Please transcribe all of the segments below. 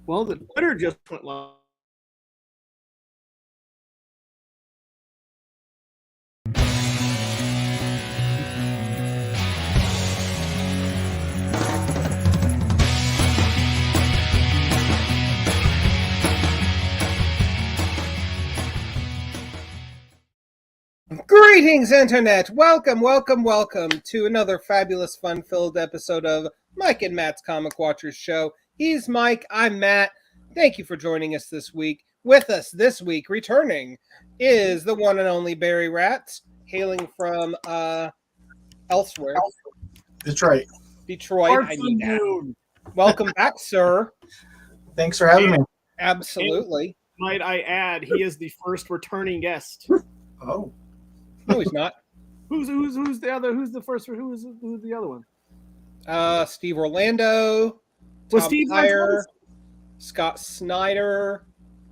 Well, the Twitter just went live. Greetings, Internet! Welcome to another fabulous, fun-filled episode of Mike and Matt's Comic Watchers Show. He's Mike, I'm Matt. Thank you for joining us this week. With us this week, returning, is the one and only Barry Ratz, hailing from elsewhere. Detroit. I mean that. Welcome back, sir. Thanks for having me. Absolutely. Might I add, he is the first returning guest. Oh. No, he's not. Who's the other? Who's the first? Who's the other one? Steve Orlando, Was Tom Steve Tyre, Scott Snyder.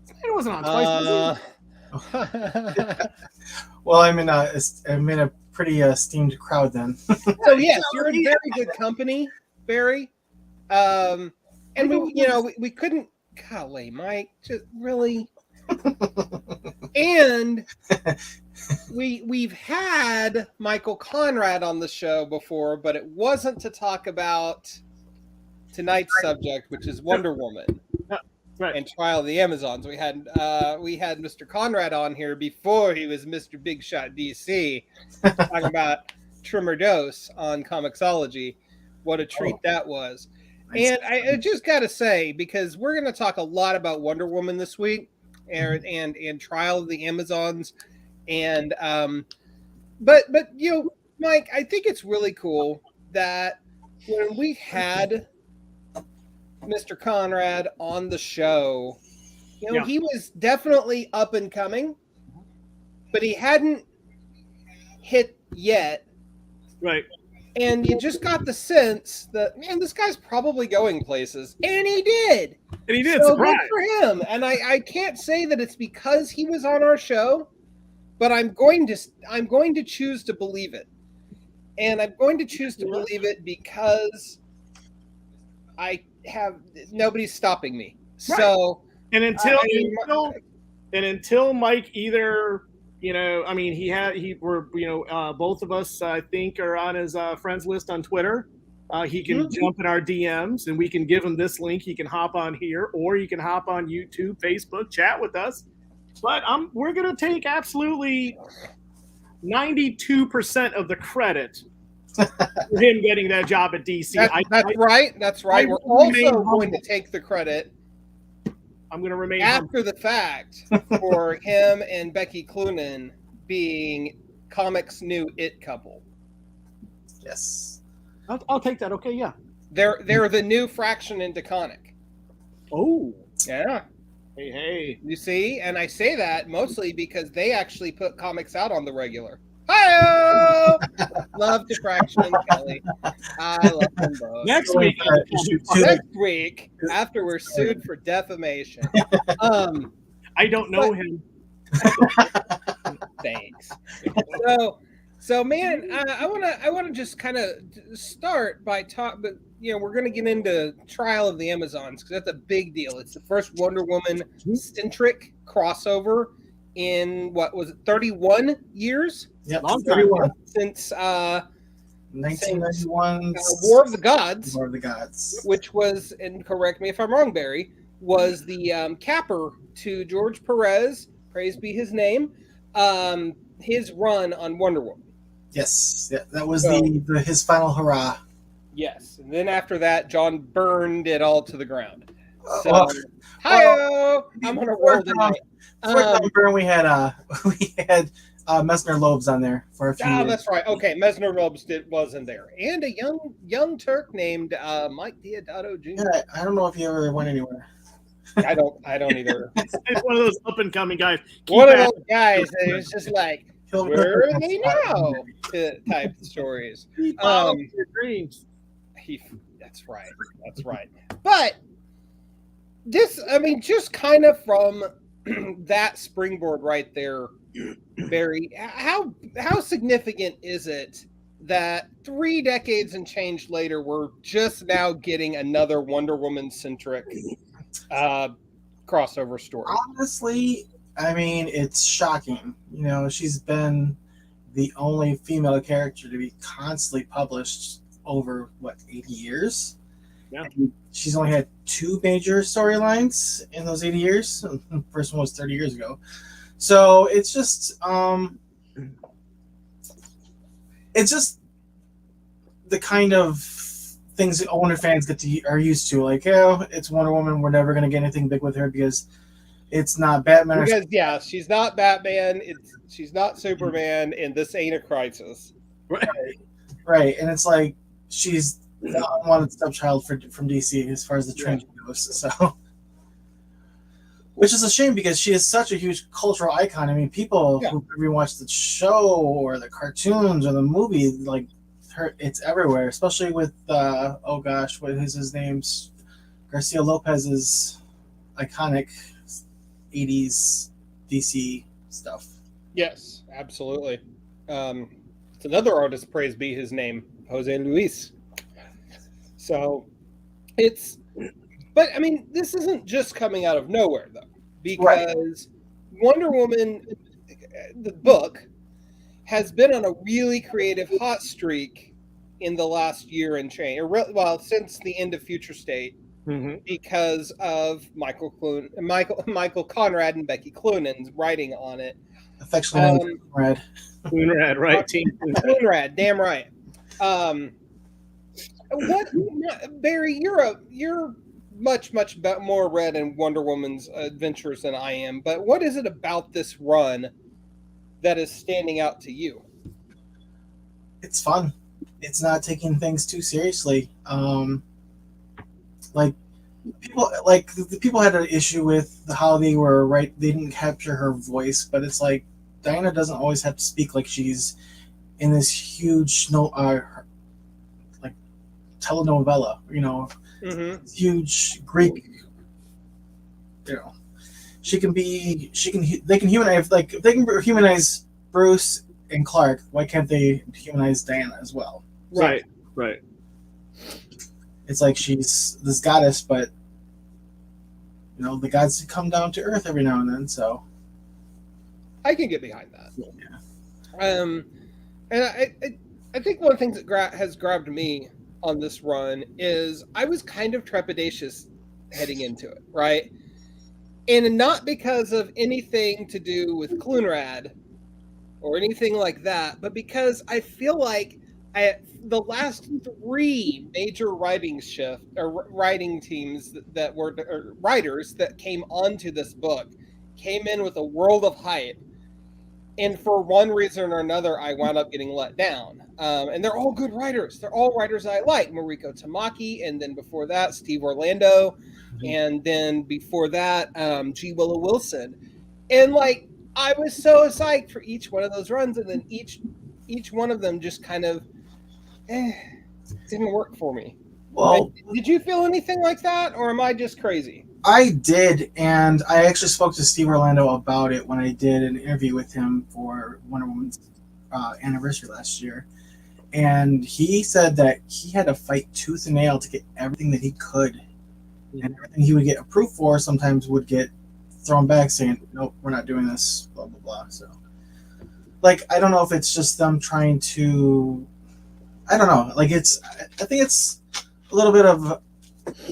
Snyder wasn't on twice, was he? Well, I'm in a pretty esteemed crowd then. So yes, you're in very good company, Barry. And we couldn't. Golly, Mike, just really. And we've had Michael Conrad on the show before, but it wasn't to talk about tonight's subject, which is Wonder Woman and Trial of the Amazons. We had Mr. Conrad on here before he was Mr. Big Shot DC, talking about Trimmer Dose on Comixology. What a treat that was. And I just got to say, because we're going to talk a lot about Wonder Woman this week, and Trial of the Amazons, and but Mike, I think it's really cool that when we had Mr. Conrad on the show, he was definitely up and coming, but he hadn't hit yet, right? And you just got the sense that, man, this guy's probably going places. And he did. And he did. So good for him. And I can't say that it's because he was on our show, but I'm going to choose to believe it. And I'm going to choose to believe it because nobody's stopping me. Right. So and until Mike either both of us, I think, are on his friends list on Twitter. He can jump in our DMs and we can give him this link. He can hop on here, or you can hop on YouTube, Facebook, chat with us. But we're going to take absolutely 92% of the credit for him getting that job at DC. That's right. We're also going to take the credit. I'm going to remain after the fact for him and Becky Cloonan being comics' new it couple. Yes, I'll take that. Okay, yeah. They're the new Fraction and DeConnick. Oh, yeah. Hey. You see, and I say that mostly because they actually put comics out on the regular. Hi-oh! Love Fraction and Kelly. I love them both. Next week, after we're sued for defamation. I don't know him. Thanks. So man, I want to just kind of start by we're going to get into Trial of the Amazons because that's a big deal. It's the first Wonder Woman centric crossover in 31 years? Yep, long 31 since 1991 War of the Gods. War of the Gods, which was, and correct me if I'm wrong, Barry, was the capper to George Perez, praise be his name, his run on Wonder Woman. Yes, that was his final hurrah. Yes, and then after that, John burned it all to the ground. So, hi-oh! I'm gonna roll tonight. We had Messner Lobes on there for a few years. That's right. Okay, Messner Lobes wasn't there, and a young Turk named Mike Deodato Jr. Yeah, I don't know if he ever went anywhere. I don't either. It's one of those up and coming guys. One of those guys that is just like, where are they now? Type stories. Your dreams. That's right. But this, just kind of from that springboard right there, Barry, how significant is it that 3 decades and change later, we're just now getting another Wonder Woman centric crossover story. Honestly, I mean, it's shocking. You know, she's been the only female character to be constantly published over, what, 80 years? Yeah. And she's only had 2 major storylines in those 80 years. The first one was 30 years ago. So it's just the kind of things that Wonder fans are used to. Like, it's Wonder Woman. We're never going to get anything big with her because it's not Batman. Because she's not Batman. She's not Superman, and this ain't a crisis. Right. And it's like she's the unwanted stepchild from DC as far as the trend goes. So, which is a shame because she is such a huge cultural icon. I mean, people who rewatch the show or the cartoons or the movie, like her, it's everywhere. Especially with what is his name's Garcia Lopez's iconic 80s DC stuff. Yes, absolutely. It's another artist, praise be his name, Jose Luis. So but I mean, this isn't just coming out of nowhere though, because Wonder Woman, the book, has been on a really creative hot streak in the last year and change, since the end of Future State. Mm-hmm. Because of Michael Conrad and Becky Cloonan's writing on it. Affectionately Conrad. Coonrad, right? Team Coonrad, damn right. Barry, you're much more read in Wonder Woman's adventures than I am. But what is it about this run that is standing out to you? It's fun. It's not taking things too seriously. Like people had an issue with how they didn't capture her voice, but it's like Diana doesn't always have to speak like she's in this huge like telenovela, huge Greek, they can humanize, like if they can humanize Bruce and Clark, why can't they humanize Diana as well? Right. It's like she's this goddess, but the gods come down to earth every now and then. So I can get behind that. Yeah. And I think one of the things that has grabbed me on this run is I was kind of trepidatious heading into it, right? And not because of anything to do with Clunrad or anything like that, but because I feel like the last 3 major writing teams that were writers that came onto this book came in with a world of hype, and for one reason or another, I wound up getting let down. And they're all good writers. They're all writers I like. Mariko Tamaki, and then before that, Steve Orlando, and then before that, G. Willow Wilson. And like, I was so psyched for each one of those runs, and then each one of them just kind of didn't work for me. Well, did you feel anything like that, or am I just crazy? I did, and I actually spoke to Steve Orlando about it when I did an interview with him for Wonder Woman's anniversary last year. And he said that he had to fight tooth and nail to get everything that he could. And everything he would get approved for sometimes would get thrown back saying, nope, we're not doing this, blah, blah, blah. So, like, I don't know if it's just them trying to... I don't know. Like, I think it's a little bit of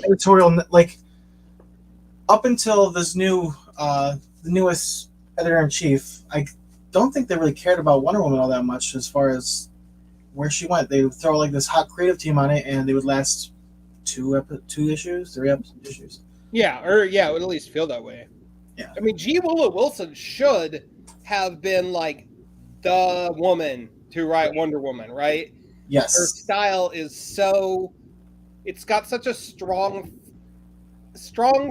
editorial... Like, up until this the newest editor-in-chief, I don't think they really cared about Wonder Woman all that much as far as where she went. They would throw like this hot creative team on it, and they would last 3 issues. Yeah, it would at least feel that way. Yeah. I mean, G. Willow Wilson should have been like the woman to write Wonder Woman, right? Yes. Her style is it's got such a strong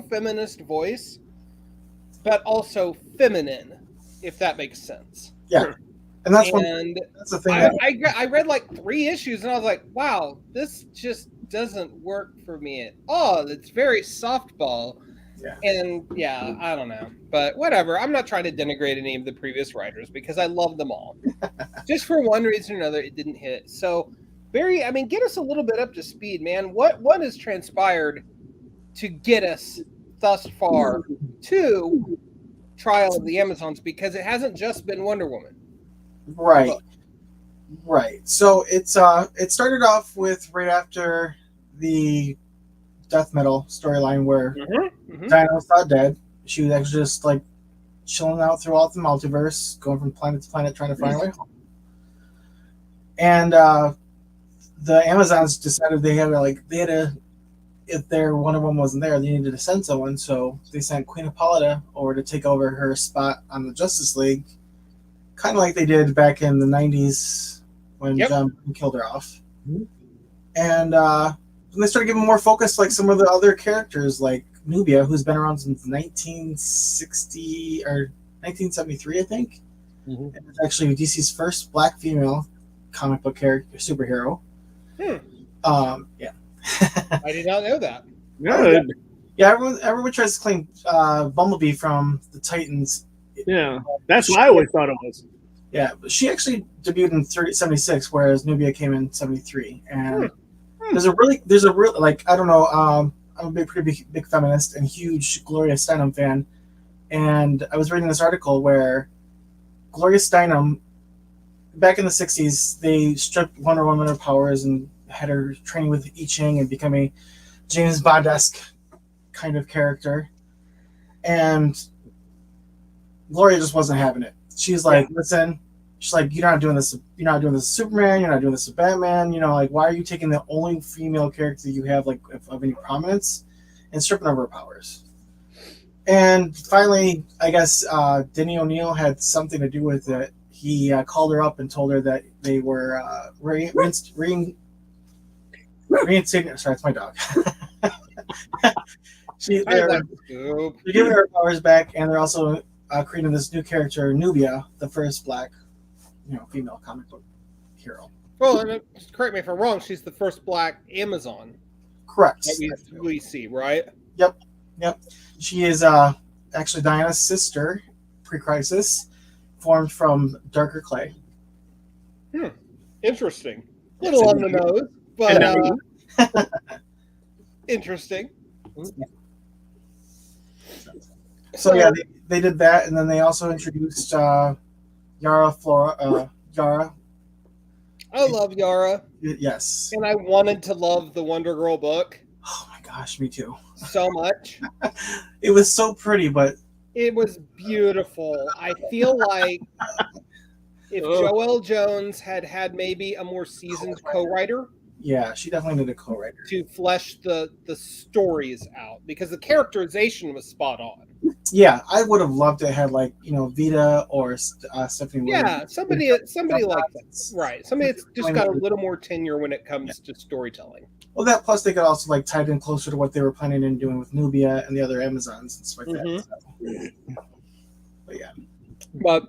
feminist voice, but also feminine, if that makes sense. Yeah. And that's the thing. I read like 3 issues and I was like, wow, this just doesn't work for me at all. It's very softball. Yeah. And yeah, I don't know. But whatever. I'm not trying to denigrate any of the previous writers because I love them all. Just for one reason or another, it didn't hit. So, Barry, I mean, get us a little bit up to speed, man. What has transpired to get us thus far to Trial of the Amazons, because it hasn't just been Wonder Woman. Right. Right. So it started off with right after the death metal storyline where Dinah was thought dead. She was actually just like chilling out throughout the multiverse, going from planet to planet, trying to find a way home. And the Amazons decided they had to, if their Wonder Woman wasn't there, they needed to send someone. So they sent Queen Hippolyta over to take over her spot on the Justice League, kind of like they did back in the 90s when John killed her off. And they started giving more focus, like some of the other characters, like Nubia, who's been around since 1960 or 1973, I think. And it's actually DC's first black female comic book character, superhero. Yeah. I did not know that. Good. Yeah, everyone tries to claim Bumblebee from the Titans. Yeah, that's what I always thought it was. Yeah, but she actually debuted in 76, whereas Nubia came in 73. And there's a real like, I don't know, I'm a pretty big feminist and huge Gloria Steinem fan. And I was reading this article where Gloria Steinem, back in the 60s, they stripped Wonder Woman of her powers and had her training with I Ching and become a James Bond-esque kind of character. And Gloria just wasn't having it. She's like, listen, she's like, you're not doing this with Superman, you're not doing this with Batman, like, why are you taking the only female character you have, like, of any prominence, and stripping of her powers? And finally, I guess Denny O'Neil had something to do with it. He called her up and told her that they were reinstating. Sorry, it's my dog. They're giving her powers back, and they're also creating this new character, Nubia, the first black, female comic book hero. Well, and correct me if I'm wrong, she's the first black Amazon. Correct. That we see, right? Yep. She is actually Diana's sister, pre-crisis, formed from darker clay. Interesting. A little on the nose, but So interesting. yeah, they did that, and then they also introduced Yara. I love Yara. Yes. And I wanted to love the Wonder Girl book. Oh my gosh, me too. So much. It was so pretty, but it was beautiful. I feel like if Joelle Jones had maybe a more seasoned co-writer. Yeah, she definitely needed a co-writer to flesh the stories out, because the characterization was spot on. Yeah, I would have loved to have Vita or Stephanie. Yeah, somebody like that, right? Somebody that's just got a little more tenure when it comes to storytelling. Well, that plus they could also tie it in closer to what they were planning on doing with Nubia and the other Amazons and stuff like that. But yeah, but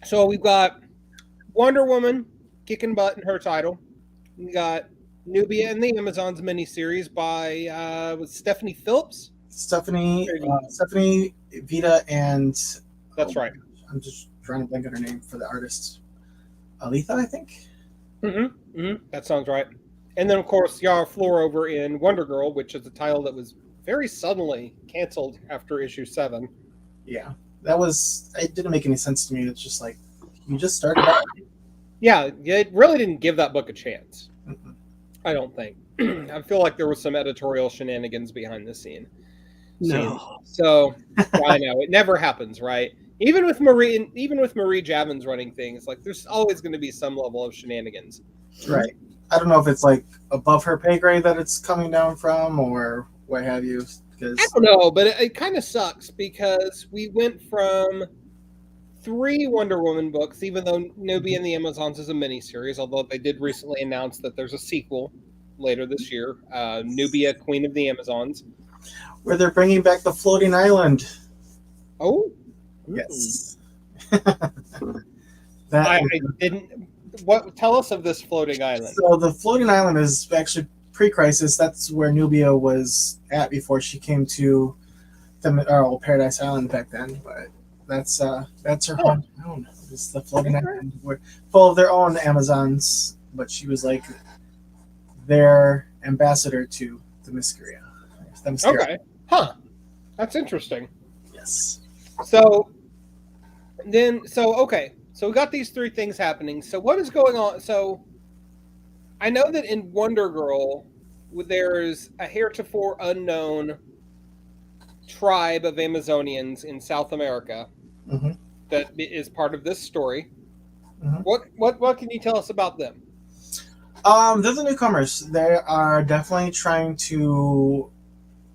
so we've got Wonder Woman kicking butt in her title. We got Nubia and the Amazons miniseries by with Stephanie Phillips. Stephanie, Vita, and that's right. I'm just trying to blank on her name for the artist. Aletha, I think. That sounds right. And then, of course, Yara Flor over in Wonder Girl, which is a title that was very suddenly canceled after issue 7. Yeah, it didn't make any sense to me. It's just like, you just started out. Yeah, it really didn't give that book a chance. I don't think. I feel like there was some editorial shenanigans behind the scene. No. So I know it never happens, right? Even with Marie Javins running things, like there's always going to be some level of shenanigans. Right. I don't know if it's like above her pay grade that it's coming down from, or what have you. Because I don't know, but it kind of sucks because we went from 3 Wonder Woman books, even though Nubia and the Amazons is a miniseries, although they did recently announce that there's a sequel later this year, Nubia, Queen of the Amazons. Where they're bringing back the floating island. Oh? Yes. I didn't... Tell us of this floating island. So the floating island is actually pre-crisis. That's where Nubia was at before she came to Paradise Island back then, but that's her hometown. It's the floating island. We're full of their own Amazons, but she was like their ambassador to the Themyscira. Okay. Huh. That's interesting. Yes. So okay. So we got these three things happening. So what is going on? So I know that in Wonder Girl, there's a heretofore unknown tribe of Amazonians in South America Mm-hmm. that is part of this story. Mm-hmm. What can you tell us about them? They're the newcomers. They are definitely trying to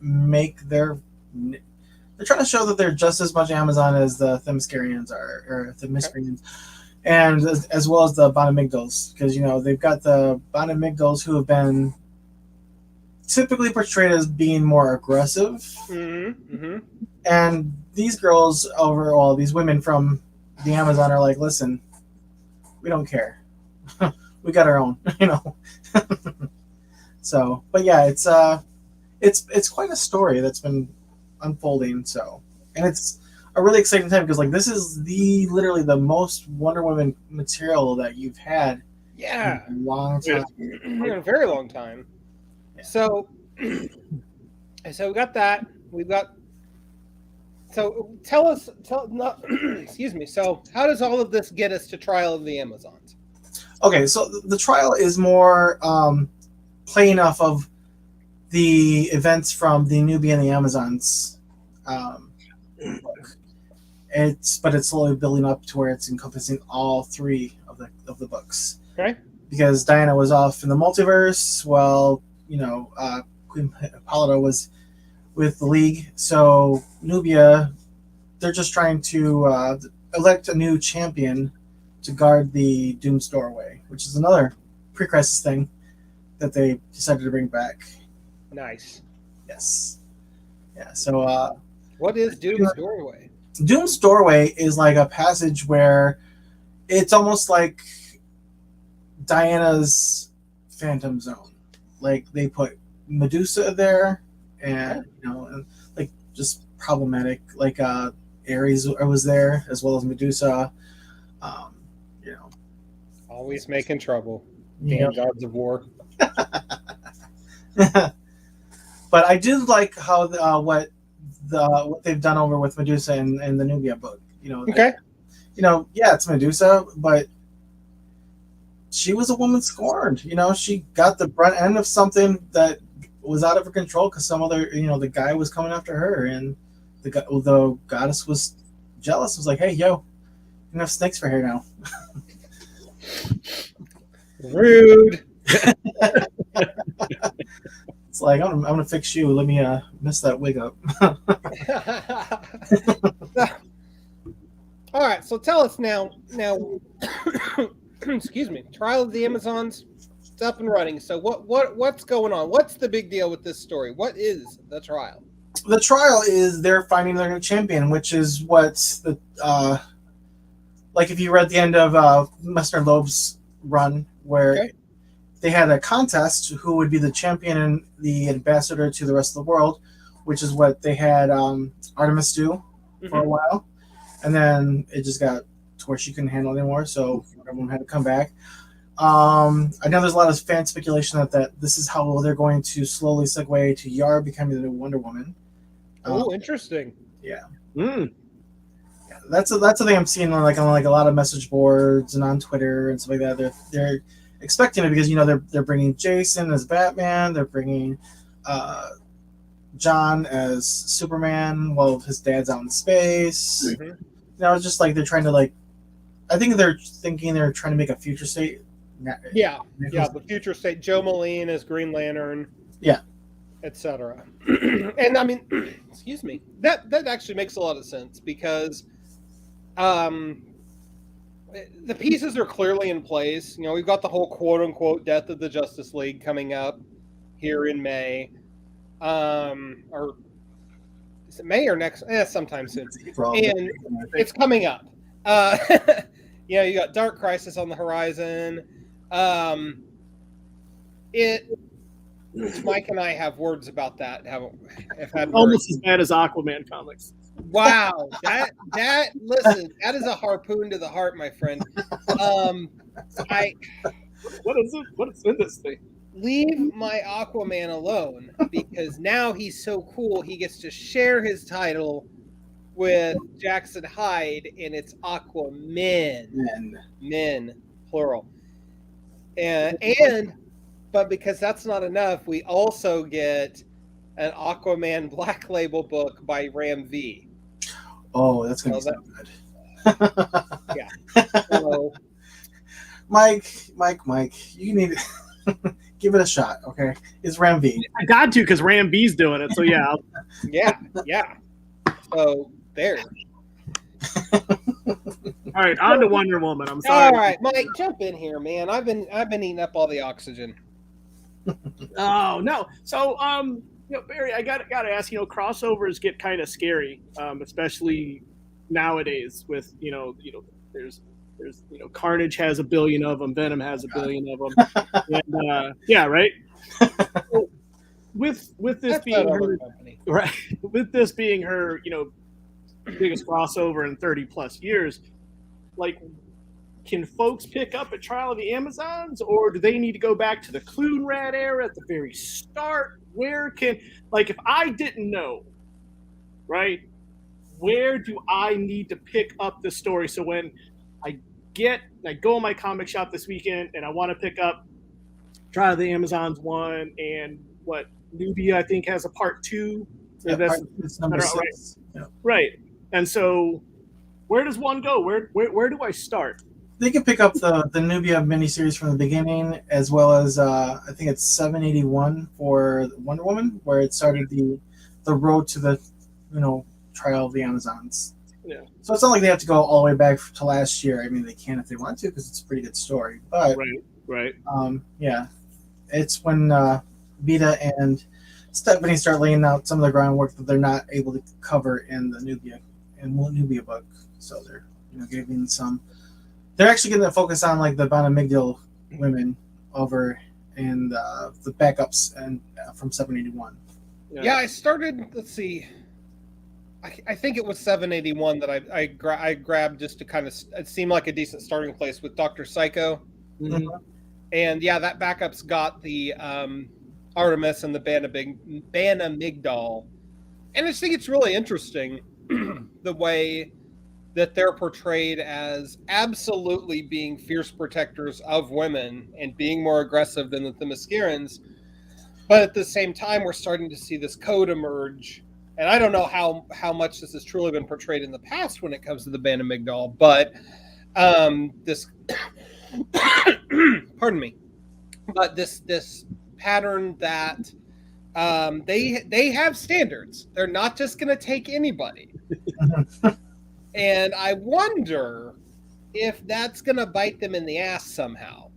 make their. They're trying to show that they're just as much Amazon as the Themyscirians are, or Themyscirians, and as well as the Bonamigdals, because they've got the Bonamigdals who have been typically portrayed as being more aggressive, Mm-hmm. Mm-hmm. and these girls overall, these women from the Amazon are like, listen, we don't care, we got our own, So, but yeah, it's quite a story that's been unfolding. So, and it's a really exciting time because this is literally the most Wonder Woman material that you've had in a long time. In a very long time. Yeah. So we got that. We've got. So excuse me. So how does all of this get us to Trial of the Amazons? Okay, so the trial is more playing off of the events from the Nubia and the Amazons book. But it's slowly building up to where it's encompassing all three of the books. Okay. Because Diana was off in the multiverse, while Queen Hippolyta was with the League. So Nubia, they're just trying to elect a new champion to guard the Doom's Doorway, which is another pre-crisis thing that they decided to bring back. Nice. Yes. Yeah. So, what is Doom's Doorway? Doom's Doorway is like a passage where it's almost like Diana's Phantom Zone. Like they put Medusa there, and and like just problematic. Like Ares was there as well as Medusa. Always making trouble. Damn gods of war. But I do like how what they've done over with Medusa in the Nubia book. Okay. It's Medusa, but she was a woman scorned. She got the brunt end of something that was out of her control because some other, the guy was coming after her, and the goddess was jealous. Was like, hey, yo, you have snakes for hair now. Rude. It's like, I'm gonna fix you. Let me mess that wig up. All right, so tell us now. Excuse me. Trial of the Amazons, it's up and running. So what's going on? What's the big deal with this story? What is the trial? The trial is they're finding their new champion, which is what the like if you read the end of Messner Loeb's run, where they had a contest who would be the champion and the ambassador to the rest of the world, which is what they had Artemis do for a while, and then it just got to where she couldn't handle it anymore, so everyone had to come back. I know there's a lot of fan speculation that this is how they're going to slowly segue to Yara becoming the new Wonder Woman. Oh, interesting. Yeah. Mm. Yeah, that's a thing I'm seeing on a lot of message boards and on Twitter and stuff like that. They're expecting it because they're bringing Jason as Batman, they're bringing John as Superman while his dad's out in space. It's just like they're trying to I think they're thinking they're trying to make a future state. Yeah, the future state. Joe Moline as Green Lantern. Yeah. Etc. And I mean, excuse me, that actually makes a lot of sense because the pieces are clearly in place. We've got the whole quote unquote death of the Justice League coming up here in May. Or is it May or next? Sometime soon. And it's coming up. You got Dark Crisis on the horizon. Mike and I have words about that. Have had almost as bad as Aquaman comics. Wow, listen, that is a harpoon to the heart, my friend. What is it? What is in this thing? leave my Aquaman alone, because now he's so cool he gets to share his title with Jackson Hyde, and it's Aquamen. Men, plural. But because that's not enough, we also get an Aquaman Black Label book by Ram V. Oh, that's gonna be so good. Yeah. So, Mike, you need to give it a shot, okay? It's Ram V. I got to because Ram V's doing it. So yeah. yeah. So there. All right, on to Wonder Woman. I'm sorry. All right, Mike, jump in here, man. I've been eating up all the oxygen. Oh no. So Barry, I gotta ask. Crossovers get kind of scary, especially nowadays. With there's Carnage has 1 billion of them. Venom has 1 billion of them. And, yeah, right. So with this That's being not her, our company. right, with this being her, biggest crossover in 30 plus years, like, can folks pick up at Trial of the Amazons, or do they need to go back to the Clunrad era at the very start? Where can, like, if I didn't know, right, where do I need to pick up the story? So when I go in my comic shop this weekend and I want to pick up Trial of the Amazons 1 and what Nubia, I think, has a part 2. Yeah, it's number 6. Right. Yeah. Right. And so where does one go? Where do I start? They can pick up the Nubia miniseries from the beginning, as well as I think it's 781 for Wonder Woman, where it started the road to the Trial of the Amazons. Yeah. So it's not like they have to go all the way back to last year. I mean, they can if they want to, because it's a pretty good story. But right. Yeah, it's when Vita and Stephanie start laying out some of the groundwork that they're not able to cover in the Nubia book. So they're giving some. They're actually going to focus on like the Bonamigdal women over in the backups and from 781. Yeah, I started. Let's see. I think it was 781 that I grabbed just to kind of. It seemed like a decent starting place with Dr. Psycho. Mm-hmm. And yeah, that backup's got the Artemis and the Banamigdal. And I just think it's really interesting the way that they're portrayed as absolutely being fierce protectors of women and being more aggressive than the Themyscirans. But at the same time, we're starting to see this code emerge. And I don't know how much this has truly been portrayed in the past when it comes to the Banamigdal, but this pardon me, but this pattern that they have standards. They're not just going to take anybody. And I wonder if that's going to bite them in the ass somehow.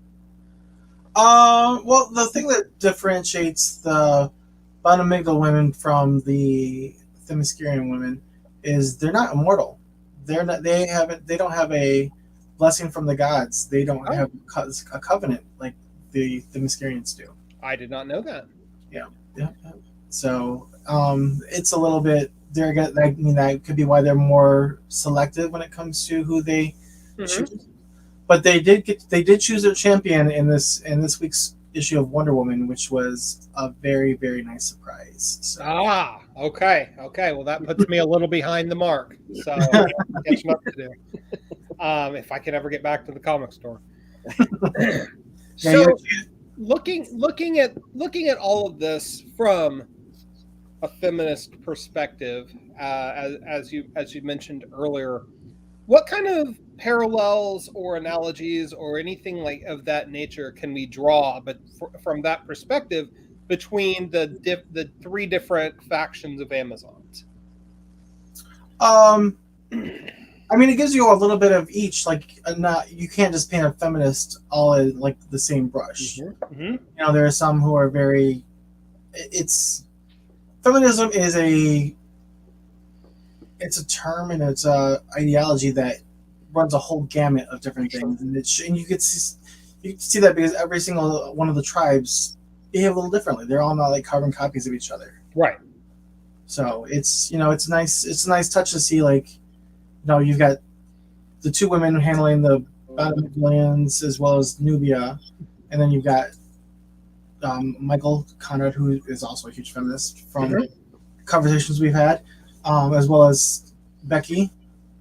Well, the thing that differentiates the Bonamigdal women from the Themyscirian women is they're not immortal. They're not. They don't have a blessing from the gods. They don't have a covenant like the Themyscirians do. I did not know that. Yeah. So it's a little bit. That could be why they're more selective when it comes to who they choose. But they did choose their champion in this week's issue of Wonder Woman, which was a very, very nice surprise. So. Okay. Well, that puts me a little behind the mark. So catching up to do. If I can ever get back to the comic store. So looking at all of this from a feminist perspective, as you mentioned earlier, what kind of parallels or analogies or anything like of that nature can we draw, but from that perspective, between the 3 different factions of Amazons? I mean, it gives you a little bit of each. Like, you can't just paint a feminist all in like the same brush. Mm-hmm. There are some who are very. Feminism is it's a term and it's a ideology that runs a whole gamut of different things, and you could see that because every single one of the tribes behave a little differently. They're all not like carbon copies of each other, right? So it's nice. It's a nice touch to see you've got the 2 women handling the Bonamigdalians as well as Nubia, and then you've got Michael Conrad, who is also a huge feminist, from conversations we've had, as well as Becky,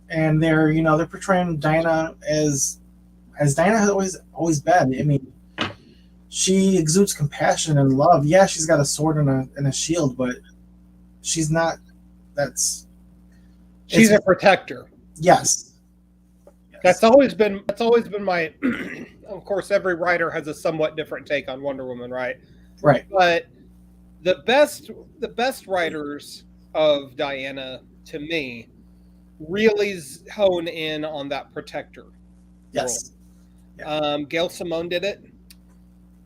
and they're portraying Diana as Diana has always been. I mean, she exudes compassion and love. Yeah, she's got a sword and a shield, but she's not. She's a protector. Yes. That's always been my. Of course, every writer has a somewhat different take on Wonder Woman, right? Right. But the best writers of Diana, to me, really hone in on that protector. Yes. Yeah. Gail Simone did it.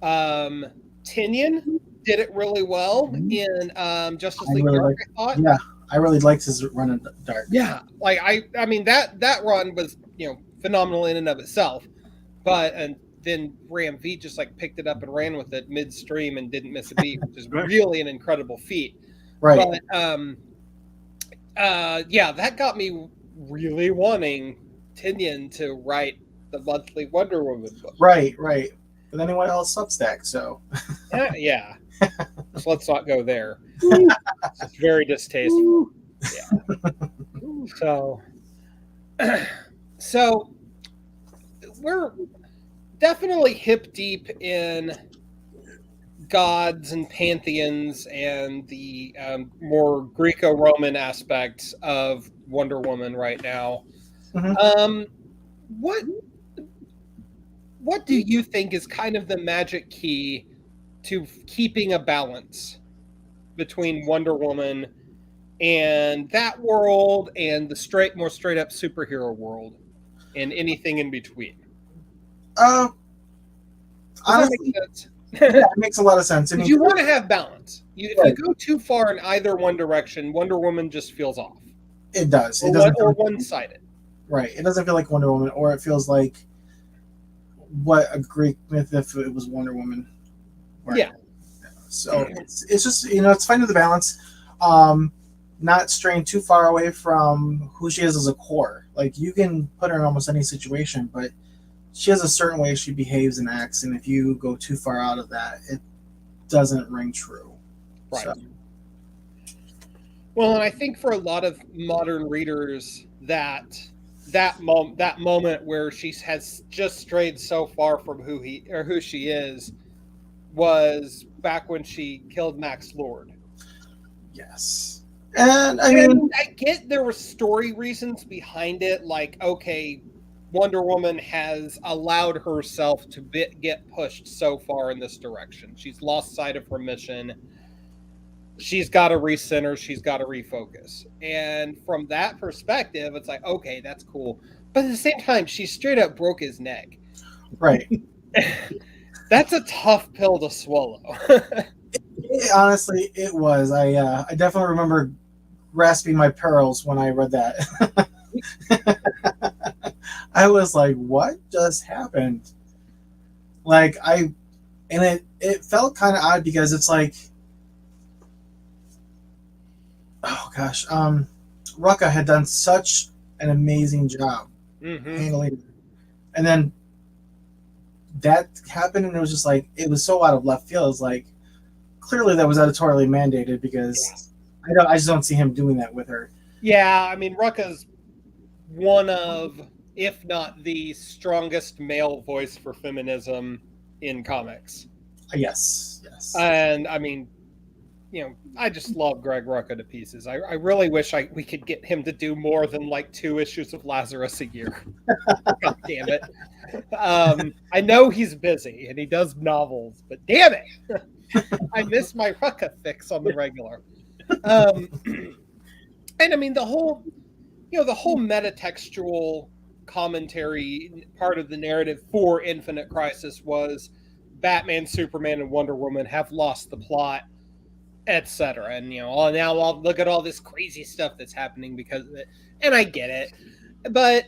Tinian did it really well in Justice League Dark, I thought. Yeah, I really liked his run in Dark. Yeah, like I mean that run was phenomenal in and of itself, and then Ram V just like picked it up and ran with it midstream and didn't miss a beat, which is really an incredible feat. Right. But yeah, that got me really wanting Tinian to write the monthly Wonder Woman book. Right. But then he went all Substack, so. Yeah. So let's not go there. It's very distasteful. Yeah. So we're definitely hip deep in gods and pantheons and the more Greco-Roman aspects of Wonder Woman right now. Mm-hmm. What do you think is kind of the magic key to keeping a balance between Wonder Woman and that world and the more straight up superhero world and anything in between? Honestly, it makes a lot of sense. You want to have balance. If you go too far in either one direction, Wonder Woman just feels off. It does. Or one-sided. Right. It doesn't feel like Wonder Woman, or it feels like what a Greek myth if it was Wonder Woman. Right. Yeah. So it's just it's finding the balance, not straying too far away from who she is as a core. Like you can put her in almost any situation, but she has a certain way she behaves and acts, and if you go too far out of that, it doesn't ring true. Right. So. Well, and I think for a lot of modern readers, that moment where she has just strayed so far from who she is was back when she killed Max Lord. Yes. And I mean, I get there were story reasons behind it, like, okay, Wonder Woman has allowed herself to get pushed so far in this direction. She's lost sight of her mission. She's got to recenter. She's got to refocus. And from that perspective, it's like, okay, that's cool. But at the same time, she straight up broke his neck. Right. That's a tough pill to swallow. Honestly, it was. I definitely remember grasping my pearls when I read that. I was like, what just happened? Like, it felt kind of odd because it's like, oh gosh, Rucka had done such an amazing job handling it. And then that happened, and it was just like, it was so out of left field. It was like, clearly that was editorially mandated because I just don't see him doing that with her. Yeah, I mean, Rucka's one of, if not the strongest male voice for feminism in comics. Yes. And I mean, I just love Greg Rucka to pieces. I really wish we could get him to do more than like 2 issues of Lazarus a year. God damn it. I know he's busy and he does novels, but damn it. I miss my Rucka fix on the regular. And I mean, the whole metatextual commentary part of the narrative for Infinite Crisis was Batman, Superman, and Wonder Woman have lost the plot, etc. And now I'll look at all this crazy stuff that's happening because of it, and I get it. But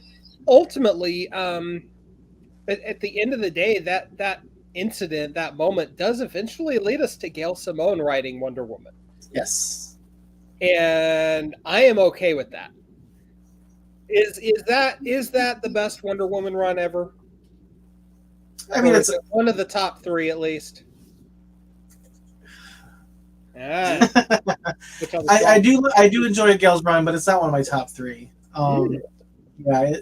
ultimately, at the end of the day, that incident, that moment, does eventually lead us to Gail Simone writing Wonder Woman. Yes, and I am okay with that. Is that the best Wonder Woman run ever? I mean, it's one of the top 3 at least. Ah, I do enjoy Gale's Run, but it's not one of my top 3. Yeah,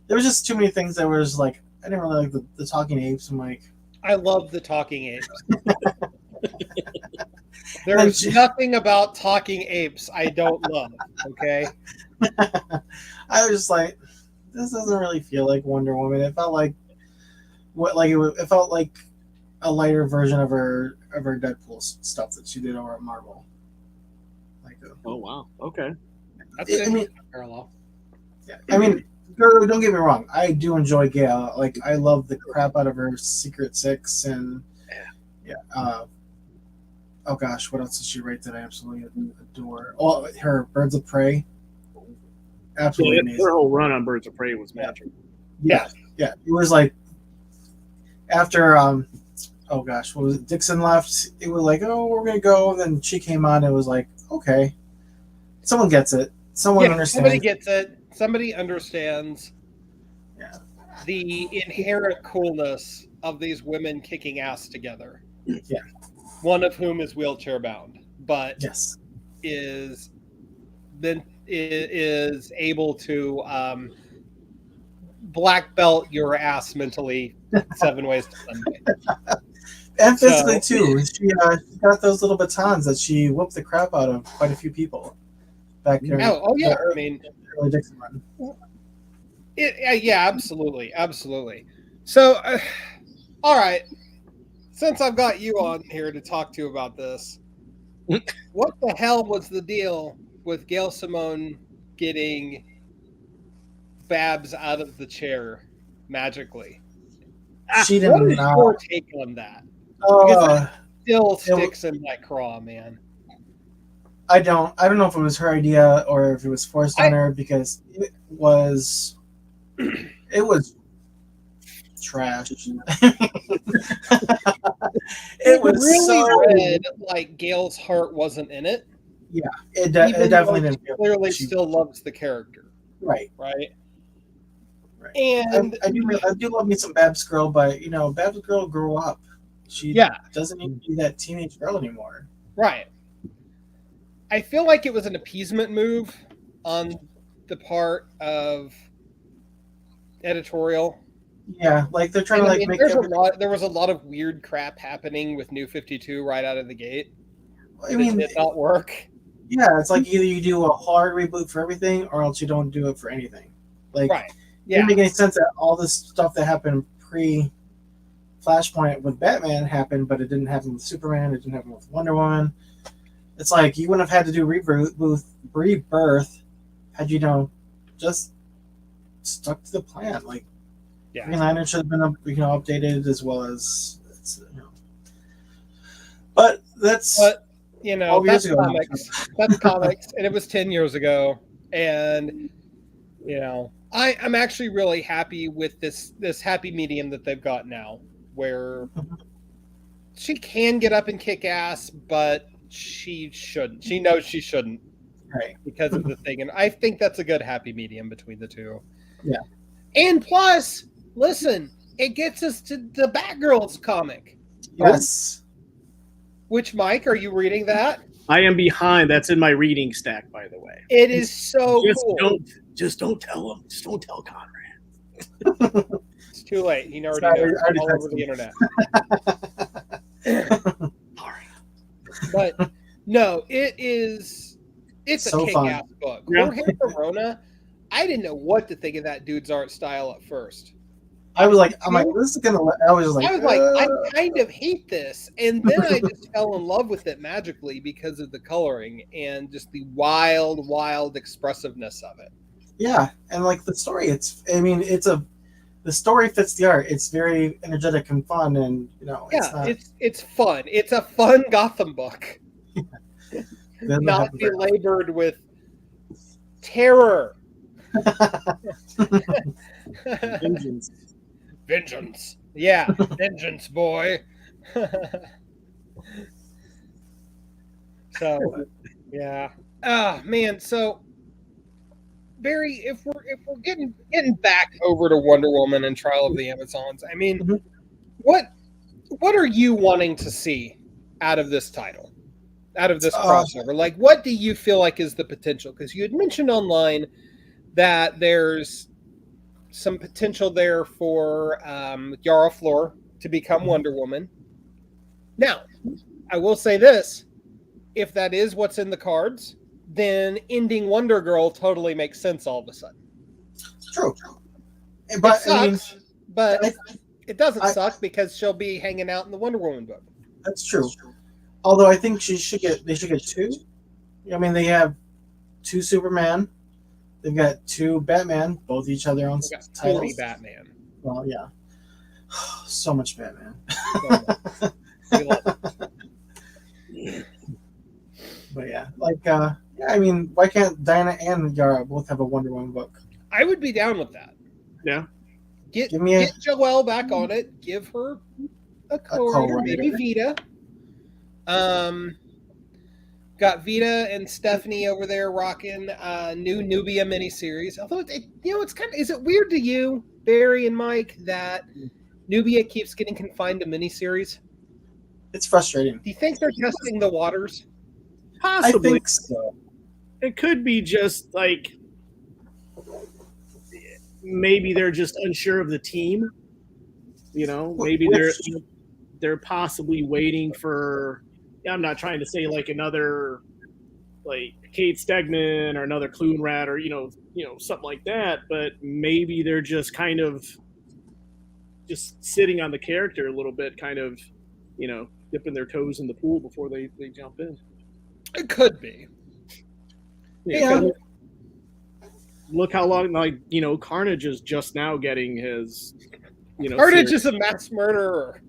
there was just too many things that was like I didn't really like the talking apes. I'm like, I love the talking apes. There's nothing about talking apes I don't love. Okay. I was just like, this doesn't really feel like Wonder Woman. It felt like it felt like a lighter version of her Deadpool stuff that she did over at Marvel. Like, oh wow, okay. That's a parallel. Yeah, I mean, don't get me wrong. I do enjoy Gale. Like, I love the crap out of her Secret Six and oh gosh, what else did she write that I absolutely adore? Oh, her Birds of Prey. Absolutely amazing. Her whole run on Birds of Prey was magic. Yeah. It was like after oh gosh, what was it? Dixon left. It was like, oh, we're gonna go, and then she came on. And it was like, okay, someone gets it. Someone understands. Somebody gets it. Somebody understands. Yeah. The inherent coolness of these women kicking ass together. Yeah. One of whom is wheelchair bound, but yes, is able to black belt your ass mentally 7 ways to Sunday. And physically too. She got those little batons that she whooped the crap out of quite a few people back there. Oh yeah, I mean, early Dixon run. Yeah, absolutely. So, all right. Since I've got you on here to talk to about this, what the hell was the deal with Gail Simone getting Babs out of the chair magically? She did what is not. your take on that? Because that still sticks in my craw, man. I don't know if it was her idea or if it was forced on her, because it was trash. It was really read like Gail's heart wasn't in it. Yeah, it definitely didn't. Clearly, still loves the character. Right. And I do love me some Babs Girl, but Babs Girl grew up. She doesn't need to be that teenage girl anymore. Right. I feel like it was an appeasement move on the part of editorial. Yeah, like they're trying to make. There was a lot of weird crap happening with New 52 right out of the gate. I mean, it did not work. Yeah, it's like either you do a hard reboot for everything, or else you don't do it for anything. Like, right. It didn't make any sense that all this stuff that happened pre-Flashpoint with Batman happened, but it didn't happen with Superman. It didn't happen with Wonder Woman. It's like you wouldn't have had to do rebirth had you just stuck to the plan. Like, Green Lantern should have been updated as well as But that's that's comics. That's comics, and it was 10 years ago. And I'm actually really happy with this happy medium that they've got now, where she can get up and kick ass, but she shouldn't. She knows she shouldn't, right? Because of the thing, and I think that's a good happy medium between the two. Yeah. And plus, listen, it gets us to the Batgirls comic. Yes. Which, Mike, are you reading that? I am behind. That's in my reading stack, by the way. It is so cool. Just don't tell him. Just don't tell Conrad. It's too late. He already knows. All over the internet. All right. But no, it's so a kick-ass book. Jorge Corona, I didn't know what to think of that dude's art style at first. I'm like, this is gonna. I was like, I kind of hate this, and then I just fell in love with it magically because of the coloring and just the wild expressiveness of it. Yeah, and like the story, the story fits the art. It's very energetic and fun, and it's fun. It's a fun Gotham book, not belabored with terror. Vengeance. Yeah, vengeance, boy. So, yeah. Oh man. So, Barry, if we're getting back over to Wonder Woman and Trial of the Amazons, I mean, what are you wanting to see out of this title? out of this crossover? Like, what do you feel like is the potential? Because you had mentioned online that there's some potential there for Yara Flor to become Wonder Woman. Now, I will say this. If that is what's in the cards, then ending Wonder Girl totally makes sense all of a sudden. True. But it sucks, but it doesn't suck because she'll be hanging out in the Wonder Woman book. That's true. Although I think they should get two. I mean, they have two Superman. They've got two Batman, both each other on titles. 40 Batman. Well, yeah. So much Batman. We love it. But yeah, like, I mean, why can't Diana and Yara both have a Wonder Woman book? I would be down with that. Yeah. Get Joelle back on it. Give her a co-writer, maybe Vita. Got Vita and Stephanie over there rocking new Nubia miniseries. Although it's kind of, is it weird to you, Barry and Mike, that Nubia keeps getting confined to miniseries? It's frustrating. Do you think they're testing the waters? Possibly. I think so. It could be just like maybe they're just unsure of the team. Maybe they're possibly waiting for. I'm not trying to say like another like Kate Stegman or another Clune-Rat or something like that, but maybe they're just kind of just sitting on the character a little bit, kind of dipping their toes in the pool before they jump in. It could be. Yeah. Look how long, Carnage is just now getting his. Carnage is a mass murderer.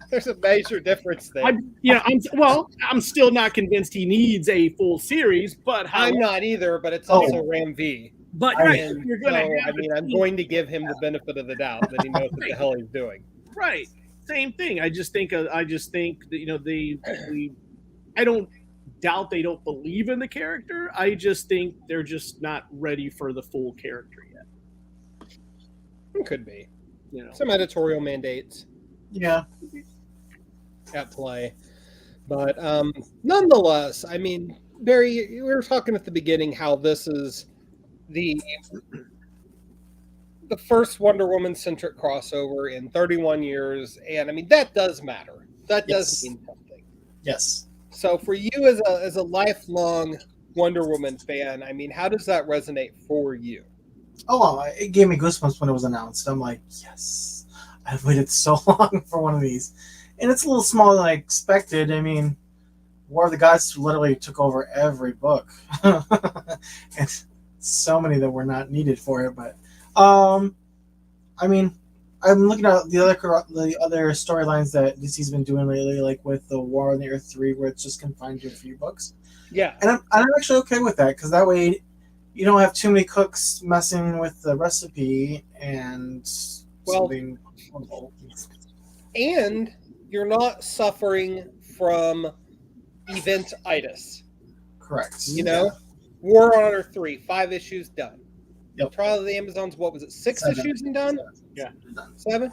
There's a major difference there. I'm still not convinced he needs a full series, but I'm not either. But it's also Ram V. But you're gonna. I'm going to give him the benefit of the doubt that he knows what the hell he's doing. Right. Same thing. I just think that I don't doubt they don't believe in the character. I just think they're just not ready for the full character yet. It could be. Some editorial mandates. Yeah. At play. But nonetheless, I mean, Barry, we were talking at the beginning how this is the first Wonder Woman centric crossover in 31 years, and I mean that does matter. That does mean something. Yes. So for you as a lifelong Wonder Woman fan, I mean, how does that resonate for you? Oh, it gave me goosebumps when it was announced. I'm like, yes, I've waited so long for one of these. And it's a little smaller than I expected. I mean, War of the Gods literally took over every book. And so many that were not needed for it. But, I mean, I'm looking at the other storylines that DC's been doing lately, like with the War on the Earth 3, where it's just confined to a few books. Yeah. And I'm actually okay with that, because that way you don't have too many cooks messing with the recipe and something horrible. And you're not suffering from event-itis. Correct. War on Earth 3, 5 issues done. Yep. Trial of the Amazons, what was it, 6 7 issues and done? Yeah. 7?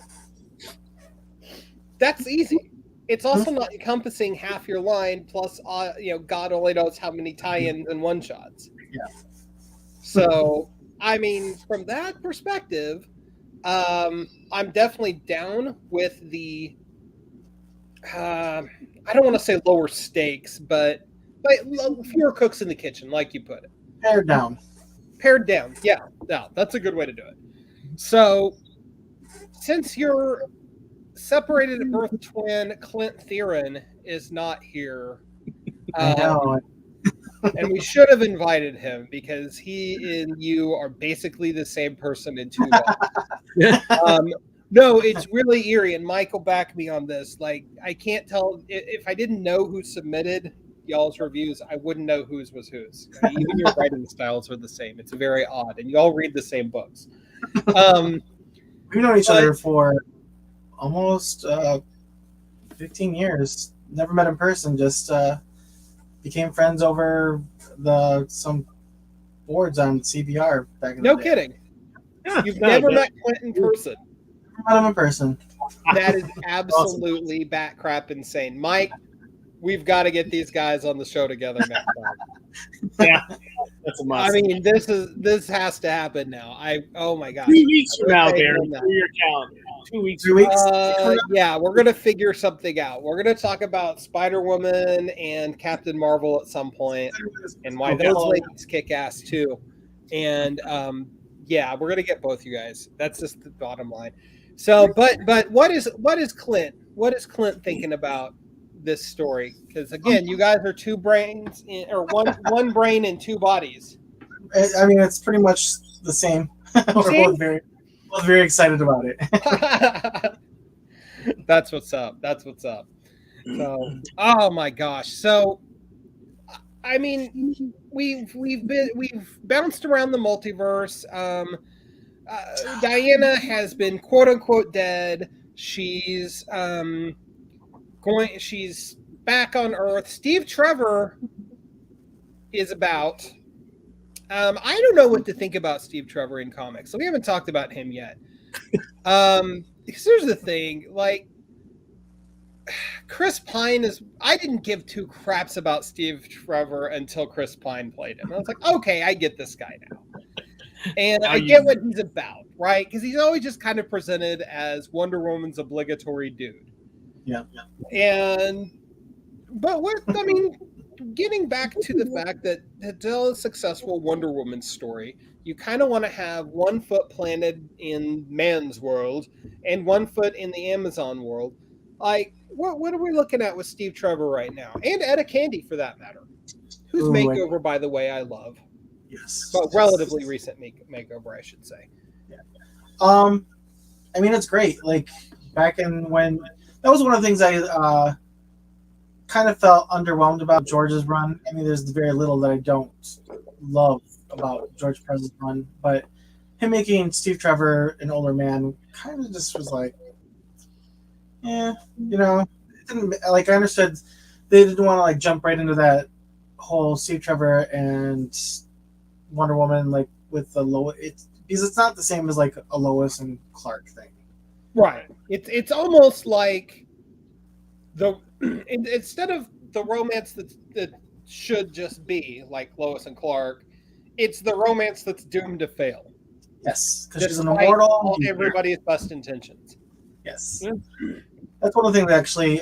That's easy. It's also not encompassing half your line, plus, God only knows how many tie-ins and one-shots. Yeah. So, I mean, from that perspective, I'm definitely down with the I don't want to say lower stakes, but fewer cooks in the kitchen, like you put it. Pared down. Yeah, that's a good way to do it. So, since your separated at birth twin Clint Theron is not here, I know. and we should have invited him because he and you are basically the same person in 2 months. No, it's really eerie, and Mike will back me on this. Like, I can't tell if I didn't know who submitted y'all's reviews, I wouldn't know whose was whose. Even your writing styles are the same. It's very odd, and you all read the same books. We've known each other for almost 15 years. Never met in person. Just became friends over some boards on CBR back in the day. No kidding. You've never met Clint in person. Met him in person. That is absolutely bat crap insane. Mike, We've got to get these guys on the show together next time. Yeah, that's a must. I mean, this has to happen now. Oh my gosh. 2 weeks from now, Barry, for your calendar. 2 weeks. 2 weeks. Yeah, we're gonna figure something out. We're gonna talk about Spider-Woman and Captain Marvel at some point, and why those ladies kick ass too. And yeah, we're gonna get both you guys. That's just the bottom line. So, but what is Clint? What is Clint thinking about this story? Because again, you guys are two brains or one brain in two bodies. I mean, it's pretty much the same. We're both very excited about it. That's what's up. That's what's up. So, oh my gosh. So, I mean, we've bounced around the multiverse. Diana has been quote unquote dead. She's she's back on Earth. Steve Trevor is about. I don't know what to think about Steve Trevor in comics, so we haven't talked about him yet. Because here's the thing, like Chris Pine is. I didn't give two craps about Steve Trevor until Chris Pine played him. I was like, okay, I get this guy now. And I get what he's about, right? Because he's always just kind of presented as Wonder Woman's obligatory dude. Yeah. But getting back to the fact that to tell a successful Wonder Woman story, you kind of want to have one foot planted in man's world and one foot in the Amazon world. Like, what are we looking at with Steve Trevor right now? And Etta Candy, for that matter. Whose makeover, by the way, I love. Yes. But relatively recent makeover, I should say. Yeah. I mean, it's great. Like, back in when... That was one of the things I kind of felt underwhelmed about George's run. I mean, there's very little that I don't love about George Perez's run, but him making Steve Trevor an older man kind of just was like, it didn't, like, I understood they didn't want to like jump right into that whole Steve Trevor and Wonder Woman like with the because it's not the same as like a Lois and Clark thing. Right. It's almost like instead of the romance that should just be like Lois and Clark, it's the romance that's doomed to fail. Yes, because she's an immortal. Everybody's best intentions. Yes, that's one of the things that actually,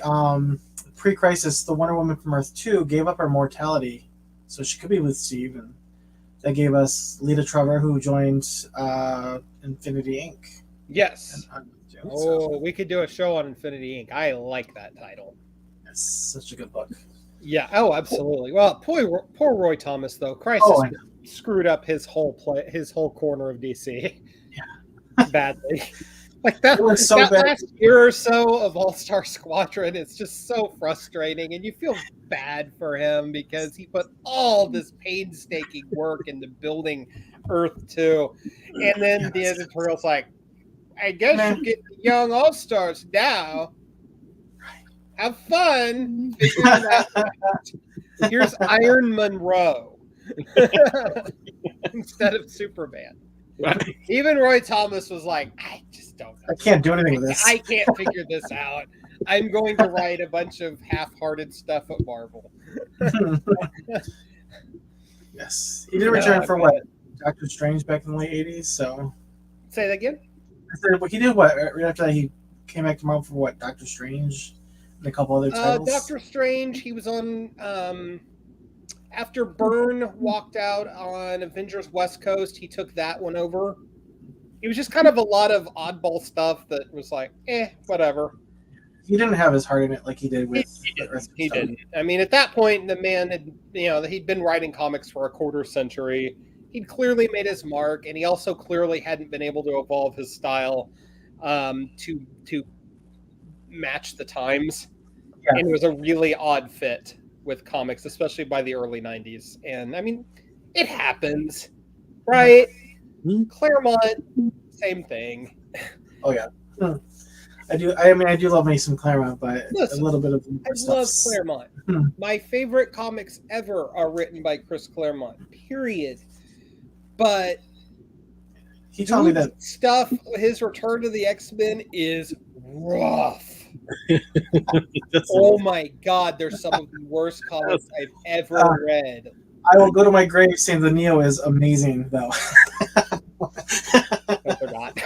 pre-crisis, the Wonder Woman from Earth 2 gave up her mortality, so she could be with Steve, and that gave us Lita Trevor, who joined Infinity Inc. Yes. We could do a show on Infinity Inc. I like that title. It's such a good book. Yeah. Oh, absolutely. Well, poor Roy Thomas though. Christ screwed up his whole corner of DC. Yeah. Badly. Like that last year or so of All-Star Squadron, it's just so frustrating, and you feel bad for him because he put all this painstaking work into building Earth 2, and then the editorial's like, I guess you get the young All-Stars now. Have fun figuring that out. Here's Iron Monroe instead of Superman. Right. Even Roy Thomas was like, I just don't know. I can't do anything with this. I can't figure this out. I'm going to write a bunch of half-hearted stuff at Marvel. Yes. He did return for what? Doctor Strange back in the late 80s, so... Say that again? I said, well, he did what? Right after that, he came back to Marvel for what? Doctor Strange? And a couple other titles? Doctor Strange, he was on... after Byrne walked out on Avengers West Coast, he took that one over. It was just kind of a lot of oddball stuff that was like, whatever. He didn't have his heart in it like he did with He didn't. I mean, at that point, the man had, he'd been writing comics for a quarter century. He'd clearly made his mark, and he also clearly hadn't been able to evolve his style to match the times. Yeah. And it was a really odd fit with comics, especially by the early 90s. And I mean, it happens, right? Mm-hmm. Claremont, same thing. Oh yeah. I do love me some Claremont, but a little bit of love Claremont. My favorite comics ever are written by Chris Claremont, period. But he told me that stuff, his Return to the X-Men is rough. Oh my God, there's some of the worst comics I've ever read. I will go to my grave saying the Neo is amazing, though. No, they're not.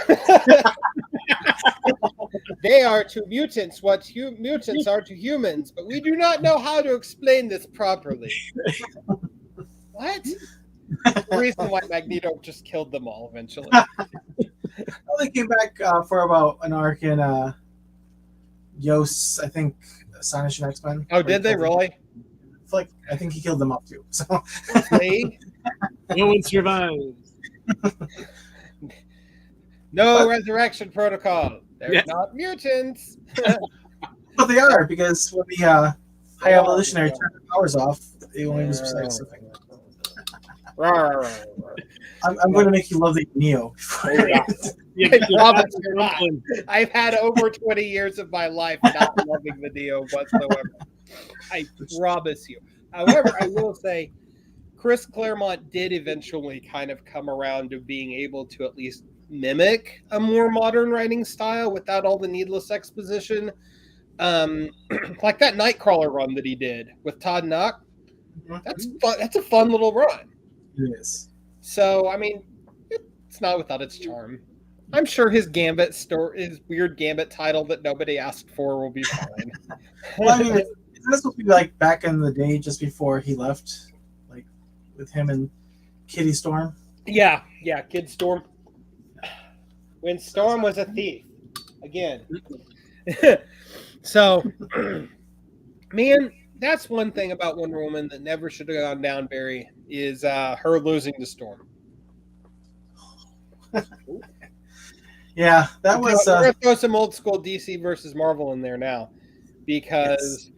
They are to mutants what mutants are to humans, but we do not know how to explain this properly. What? The reason why Magneto just killed them all eventually. Well, they came back for about an arc in Yost, I think, Astonishing X-Men. Oh, did they really? I think he killed them up too. So See? No one survives. No resurrection protocol. They're Yeah. not mutants. but they are, because when the high evolutionary turned their powers off, they only was something. I'm going to make you love the Neo. I've had over 20 years of my life not loving the Neo whatsoever. I promise you. However, I will say Chris Claremont did eventually kind of come around to being able to at least mimic a more modern writing style without all the needless exposition. Like that Nightcrawler run that he did with Todd Knock. That's fun. That's a fun little run. It is. So, I mean, it's not without its charm. I'm sure his Gambit story, his weird Gambit title that nobody asked for, will be fine. Well, I mean, isn't this supposed to be like back in the day, just before he left, like with him and Kitty Storm? Yeah, Kid Storm. When Storm was a thief, again. So, man, that's one thing about Wonder Woman that never should have gone down, Barry, is her losing to Storm. Yeah, that was. We're gonna throw some old school DC versus Marvel in there now, because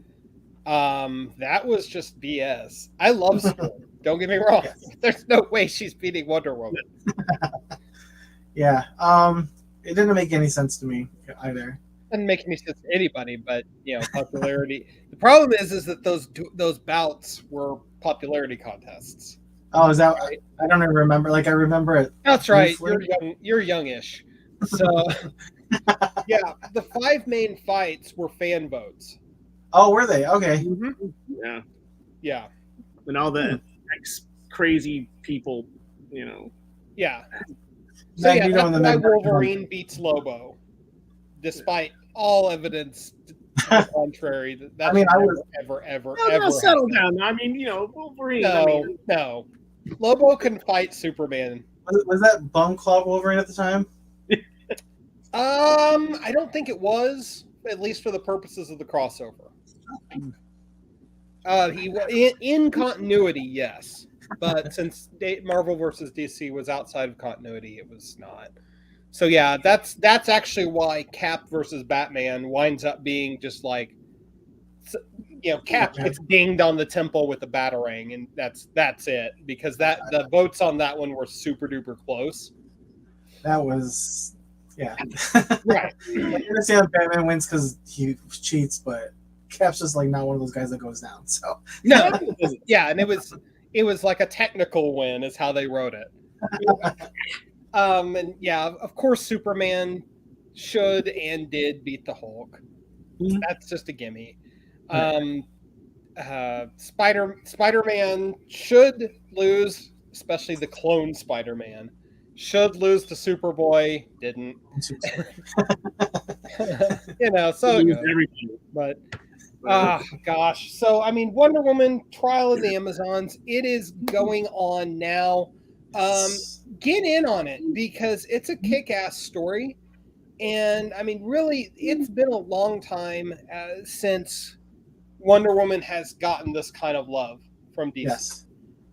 that was just BS. I love Storm. Don't get me wrong. Yes. There's no way she's beating Wonder Woman. Yeah, it didn't make any sense to me either. Doesn't make any sense to anybody, but popularity. The problem is that those bouts were popularity contests. Oh, is that right? I don't even remember. Like I remember it. That's right. You're youngish. So yeah, the 5 main fights were fan votes. Oh, were they? Okay. Mm-hmm. Yeah. And all the crazy people, Yeah. So yeah, that's why Wolverine beats Lobo, despite all evidence to the contrary. That's ever settle down. I mean, Wolverine. No. Lobo can fight Superman. Was that Bone Claw Wolverine at the time? I don't think it was, at least for the purposes of the crossover. He in continuity, yes, but since Marvel versus DC was outside of continuity, it was not. So yeah, that's actually why Cap versus Batman winds up being just like, Cap gets dinged on the temple with a batarang, and that's it, because the votes on that one were super duper close. That was. Yeah. Right. I understand Batman wins because he cheats, but Cap's just like not one of those guys that goes down. So no, yeah, and it was like a technical win, is how they wrote it. And yeah, of course, Superman should and did beat the Hulk. That's just a gimme. Spider-Man should lose, especially the clone Spider-Man. Should lose to Superboy, didn't. So it goes. But gosh. So I mean, Wonder Woman: Trial of the Amazons, it is going on now. Get in on it, because it's a kick-ass story, and I mean, really, it's been a long time since Wonder Woman has gotten this kind of love from DC. Yes.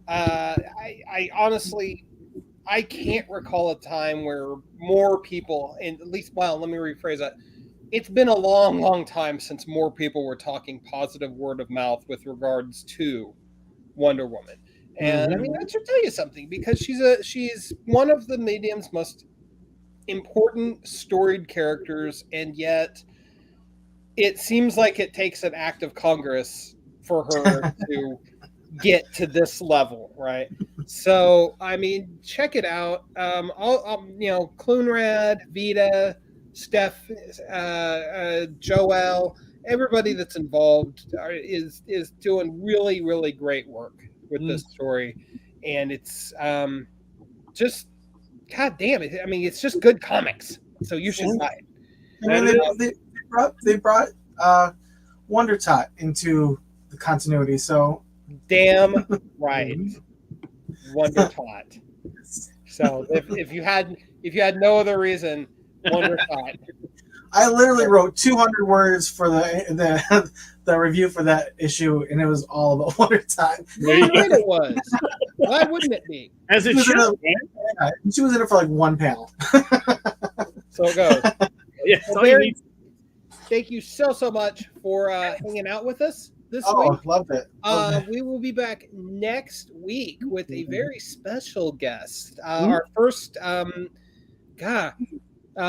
I honestly. I can't recall a time where more people, and at least, let me rephrase that. It's been a long, long time since more people were talking positive word of mouth with regards to Wonder Woman. And I mean, that should tell you something, because she's one of the medium's most important storied characters, and yet it seems like it takes an act of Congress for her to get to this level, right? So I mean, check it out. Clunrad, Vita, Steph, Joel, everybody that's involved is doing really, really great work with this story, and it's just, god damn it! I mean, it's just good comics, so you should buy it. I mean, they brought Wonder Tot into the continuity, so damn right, Wonder Tot. So if you had no other reason, Wonder Tot. I literally wrote 200 words for the review for that issue, and it was all about Wonder Tot. It was. Why wouldn't it be? As it should. She was in it for like one panel. So it goes. Yeah, well, Barry, thank you so much for hanging out with us this week. Oh, loved it. We will be back next week with a very special guest. Our first,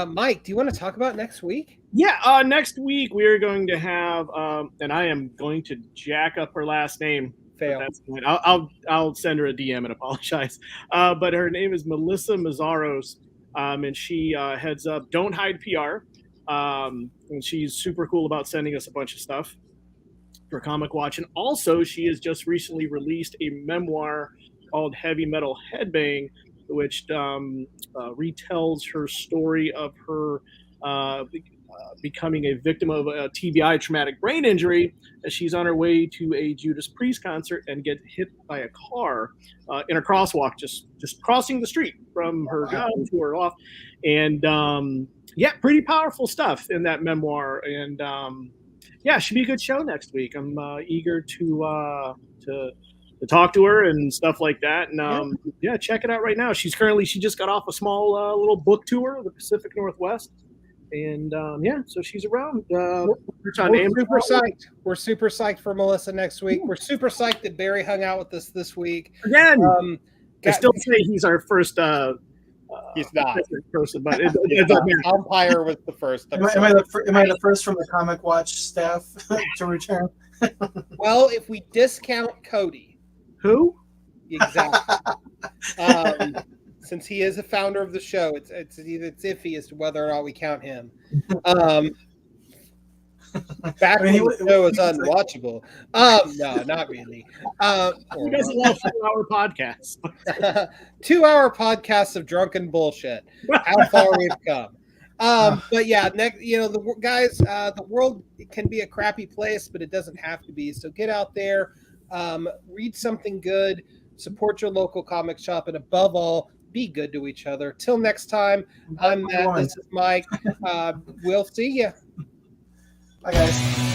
Mike, do you want to talk about next week? Yeah, next week we are going to have, and I am going to jack up her last name. Fail. That's fine. I'll send her a DM and apologize. But her name is Melissa Mazzaros, and she heads up Don't Hide PR, and she's super cool about sending us a bunch of stuff for Comic Watch. And also, she has just recently released a memoir called Heavy Metal Headbang, which retells her story of her becoming a victim of a TBI, traumatic brain injury, as she's on her way to a Judas Priest concert and get hit by a car in a crosswalk, just crossing the street from her job to her off. And pretty powerful stuff in that memoir. And should be a good show next week. I'm eager to talk to her and stuff like that. And check it out right now. She just got off a small little book tour of the Pacific Northwest. And so she's around. We're super psyched. We're super psyched for Melissa next week. We're super psyched that Barry hung out with us this week. Again, I still say he's our first. He's not person, but umpire was the first. Am I the first from the Comic Watch staff to return? Well, if we discount Cody, who exactly? Since he is a founder of the show, it's iffy as to whether or not we count him. Back when the show was unwatchable. No, not really. You guys love 4-hour podcasts. 2-hour podcasts of drunken bullshit. How far we've come. But yeah, the guys, the world can be a crappy place, but it doesn't have to be. So get out there, read something good, support your local comic shop, and above all, be good to each other. Till next time, I'm Matt. This is Mike. We'll see you. Bye, guys.